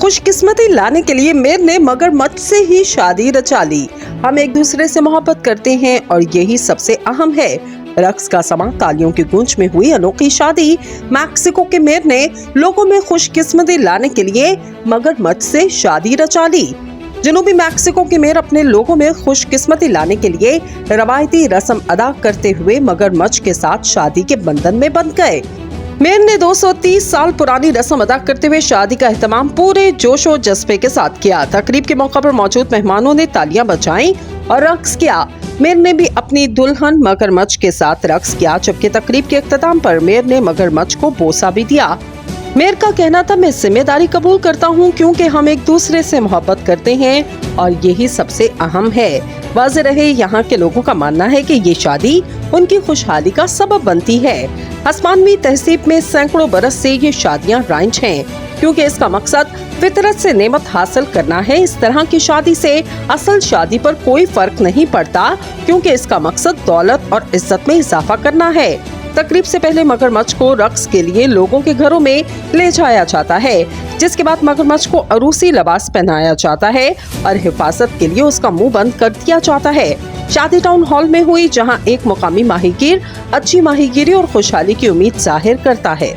खुशकिस्मती लाने के लिए मीर ने मगरमच्छ से ही शादी रचा ली। हम एक दूसरे से मोहब्बत करते हैं और यही सबसे अहम है। रक्स का समा, तालियों की गूंज में हुई अनोखी शादी। मैक्सिको के मीर ने लोगों में खुशकिस्मती लाने के लिए मगरमच्छ से शादी रचा ली। जनूबी मैक्सिको के मीर अपने लोगों में खुशकिस्मती लाने के लिए रवायती रस्म अदा करते हुए मगरमच्छ के साथ शादी के बंधन में बंध गए। मीर ने 230 साल पुरानी रस्म अदा करते हुए शादी का एहतमाम पूरे जोशो जज्बे के साथ किया। तकरीब के मौके पर मौजूद मेहमानों ने तालियां बजाईं और रक्स किया। मीर ने भी अपनी दुल्हन मगरमच्छ के साथ रक्स किया, जबकि तकरीब के इख्तिताम पर मीर ने मगरमच्छ को बोसा भी दिया। मीर का कहना था, मैं जिम्मेदारी कबूल करता हूँ क्योंकि हम एक दूसरे से मोहब्बत करते हैं और यही सबसे अहम है। वाज़ेह रहे, यहाँ के लोगों का मानना है कि ये शादी उनकी खुशहाली का सबब बनती है। आसमानवी तहसीब में सैकड़ों बरस से ये शादियाँ राइज हैं, क्योंकि इसका मकसद फितरत से नेमत हासिल करना है। इस तरह की शादी से असल शादी पर कोई फर्क नहीं पड़ता, क्योंकि इसका मकसद दौलत और इज्जत में इजाफा करना है। तकरीब से पहले मगरमच्छ को रक्स के लिए लोगों के घरों में ले जाया जाता है, जिसके बाद मगरमच्छ को अरूसी लिबास पहनाया जाता है और हिफाजत के लिए उसका मुंह बंद कर दिया जाता है। शादी टाउन हॉल में हुई, जहां एक मुकामी माहीगीर अच्छी माहीगीरी और खुशहाली की उम्मीद जाहिर करता है।